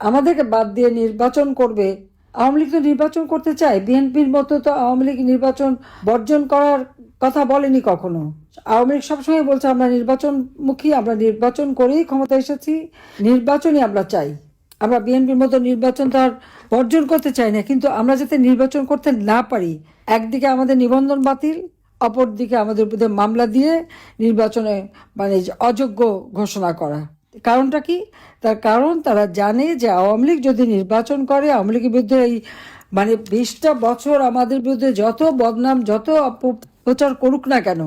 আমাদেরকে বাদ দিয়ে নির্বাচন করবে। আওয়ামী লীগ তো নির্বাচন করতে চায়, বিএনপির মতো তো আওয়ামী লীগ নির্বাচন বর্জন করার কথা বলেনি কখনো। আওয়ামী লীগ সবসময় বলছে আমরা নির্বাচনমুখী, আমরা নির্বাচন করেই ক্ষমতা এসেছি, নির্বাচনই আমরা চাই। আমরা বিএনপির মতো নির্বাচন তো আর বর্জন করতে চাই না, কিন্তু আমরা যাতে নির্বাচন করতে না পারি, একদিকে আমাদের নিবন্ধন বাতিল, অপরদিকে আমাদের বিরুদ্ধে মামলা দিয়ে নির্বাচনে অযোগ্য ঘোষণা করা। কারণটা কি? তার কারণ তারা জানে যে আওয়ামী লীগ যদি নির্বাচন করে, আওয়ামী লীগের বিরুদ্ধে এই 20টা বছর আমাদের বিরুদ্ধে যত বদনাম, যত অপপ্রচার করুক না কেন,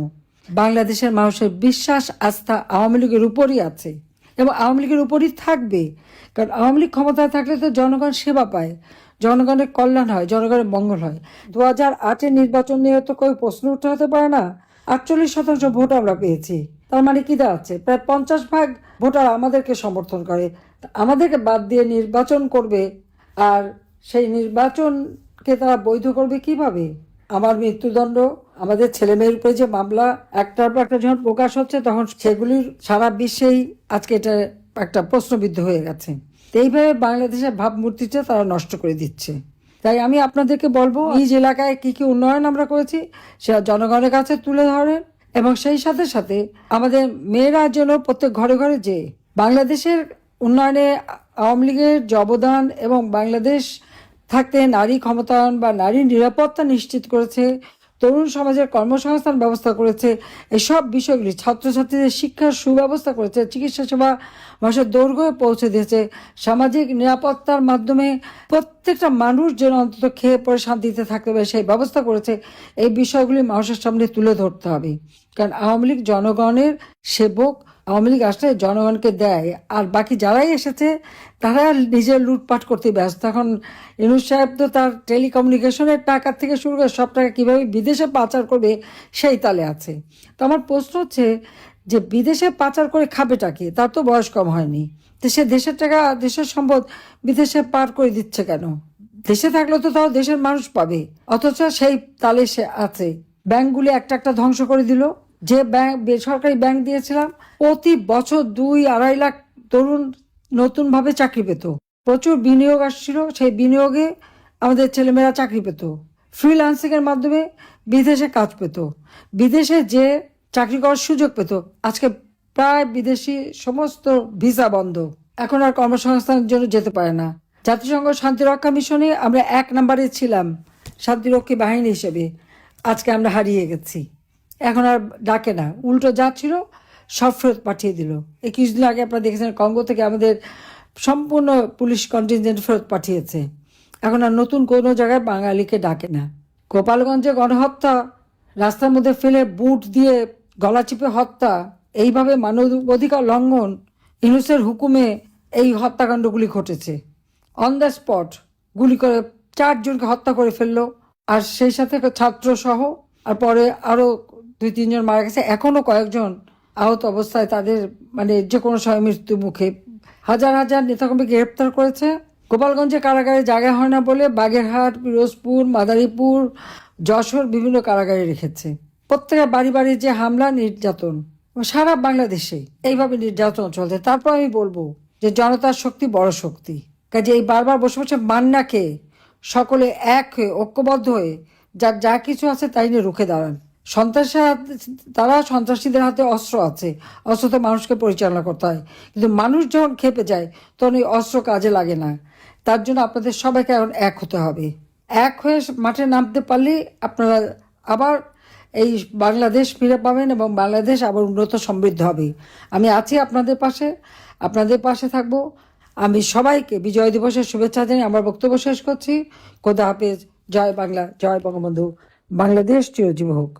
বাংলাদেশের মানুষের বিশ্বাস আস্থা আওয়ামী লীগের উপরই আছে এবং আওয়ামী লীগের উপরই থাকবে। কারণ আওয়ামী লীগ ক্ষমতায় থাকলে তো জনগণ সেবা পায়, জনগণের কল্যাণ হয়, জনগণের মঙ্গল হয়। 2008-এর নির্বাচন নিয়ে তো কেউ প্রশ্ন উঠতে হতে পারে না। 48% ভোট আমরা পেয়েছি, তার মানে কি দাঁড়াচ্ছে? প্রায় 50% ভোটার আমাদেরকে সমর্থন করে। আমাদেরকে বাদ দিয়ে নির্বাচন করবে, আর সেই নির্বাচনকে তারা বৈধ করবে কিভাবে? আমার মৃত্যুদণ্ড, আমাদের ছেলে মেয়ের উপরে যে মামলা একটার পর একটা যখন প্রকাশ হচ্ছে, তখন সেগুলির সারা বিশ্বেই আজকে এটা একটা প্রশ্নবিদ্ধ হয়ে গেছে। এইভাবে বাংলাদেশের ভাবমূর্তিটা তারা নষ্ট করে দিচ্ছে। তাই আমি আপনাদেরকে বলবো, নিজ এলাকায় কি কি উন্নয়ন আমরা করেছি সেটা জনগণের কাছে তুলে ধরেন, এবং সেই সাথে সাথে আমাদের মেয়েরা যেন প্রত্যেক ঘরে ঘরে যে বাংলাদেশের উন্নয়নে আওয়ামী লীগের যে অবদান এবং বাংলাদেশ থাকতে নারী ক্ষমতায়ন বা নারীর নিরাপত্তা নিশ্চিত করেছে, তরুণ সমাজের কর্মসংস্থান ব্যবস্থা করেছে, এসব বিষয়গুলি, ছাত্রছাত্রীদের শিক্ষার সুব্যবস্থা করেছে, চিকিৎসা সেবা মানুষের দৈর্ঘ্যে পৌঁছে দিয়েছে, সামাজিক নিরাপত্তার মাধ্যমে প্রত্যেকটা মানুষ যেন অন্তত খেয়ে পরে শান্তিতে থাকতে পারে সেই ব্যবস্থা করেছে। এই বিষয়গুলি মানুষের সামনে তুলে ধরতে হবে। কারণ আওয়ামী লীগ জনগণের সেবক, আওয়ামী লীগ আসলে জনগণকে দেয়, আর বাকি যারাই এসেছে তারা নিজের লুটপাট করতে ব্যস্ত। এখন ইউনূস সাহেব তো তার টেলিকমিউনিকেশনের টাকা থেকে শুরু করে সব টাকা কীভাবে বিদেশে পাচার করবে সেই তালে আছে। তো আমার প্রশ্ন হচ্ছে যে বিদেশে পাচার করে খাবেটা কি? তার তো বয়স কম হয়নি, তো সে দেশের টাকা, দেশের সম্পদ বিদেশে পার করে দিচ্ছে কেন? দেশে থাকলে তো তাও দেশের মানুষ পাবে, অথচ সেই তালে সে আছে। ব্যাংকগুলি একটা একটা ধ্বংস করে দিল। যে ব্যাংক, বেসরকারি ব্যাংক দিয়েছিলাম, প্রতি বছর 2-2.5 লাখ তরুণ নতুনভাবে চাকরি পেত। প্রচুর বিনিয়োগ আসছিল, সেই বিনিয়োগে আমাদের ছেলেমেয়েরা চাকরি পেত। ফ্রিল্যান্সিংয়ের মাধ্যমে বিদেশে কাজ পেত, বিদেশে যে চাকরি করার সুযোগ পেত। আজকে প্রায় বিদেশি সমস্ত ভিসা বন্ধ, এখন আর কর্মসংস্থানের জন্য যেতে পারে না। জাতিসংঘ শান্তিরক্ষা মিশনে আমরা 1 নম্বরে ছিলাম শান্তিরক্ষী বাহিনী হিসেবে, আজকে আমরা হারিয়ে গেছি। এখন আর ডাকে না, উল্টো যাচ্ছিল সব ফেরত পাঠিয়ে দিল। এই কিছুদিন আগে আপনারা দেখেছেন কঙ্গো থেকে আমাদের সম্পূর্ণ পুলিশ কন্টিনজেন্ট ফেরত পাঠিয়েছে। এখন আর নতুন কোনো জায়গায় বাঙালিকে ডাকে না। গোপালগঞ্জে গণহত্যা, রাস্তার মধ্যে ফেলে বুট দিয়ে গলা চিপে হত্যা, এইভাবে মানবাধিকার লঙ্ঘন, ইউনূসের হুকুমে এই হত্যাকাণ্ডগুলি ঘটেছে। অন দ্য স্পট গুলি করে 4 জনকে হত্যা করে ফেললো, আর সেই সাথে ছাত্র সহ, আর পরে আরও 2-3 জন মারা গেছে। এখনো কয়েকজন আহত অবস্থায়, তাদের যে কোনো সময় মৃত্যু মুখে। হাজার হাজার নেতাকর্মীকে গ্রেপ্তার করেছে। গোপালগঞ্জে কারাগারে জায়গা হয় না বলে বাগেরহাট, পিরোজপুর, মাদারীপুর, যশোর বিভিন্ন কারাগারে রেখেছে। প্রত্যেকের বাড়ি বাড়ি যে হামলা, নির্যাতন, সারা বাংলাদেশে এইভাবে নির্যাতন চলছে। তারপর আমি বলবো যে জনতার শক্তি বড় শক্তি। কাজে এই বারবার বসে বসে মান্নাকে সকলে এক হয়ে, ঐক্যবদ্ধ হয়ে যার যা কিছু আছে তাই নিয়ে রুখে দাঁড়ান। তারা সন্ত্রাসীদের হাতে অস্ত্র আছে, অস্ত্রতে মানুষকে পরিচালনা করতে হয়, কিন্তু মানুষ যখন খেপে যায় তখন এই অস্ত্র কাজে লাগে না। তার জন্য আপনাদের সবাইকে এখন এক হতে হবে। এক হয়ে মাঠে নামতে পারলে আপনারা আবার এই বাংলাদেশ ফিরে পাবেন এবং বাংলাদেশ আবার উন্নত সমৃদ্ধ হবে। আমি আছি আপনাদের পাশে, আপনাদের পাশে থাকব। আমি সবাইকে বিজয় দিবসের শুভেচ্ছা জানিয়ে আমার বক্তব্য শেষ করছি। খোদা হাফেজ। জয় বাংলা, জয় বঙ্গবন্ধু। বাংলাদেশ চিরজীবী হোক।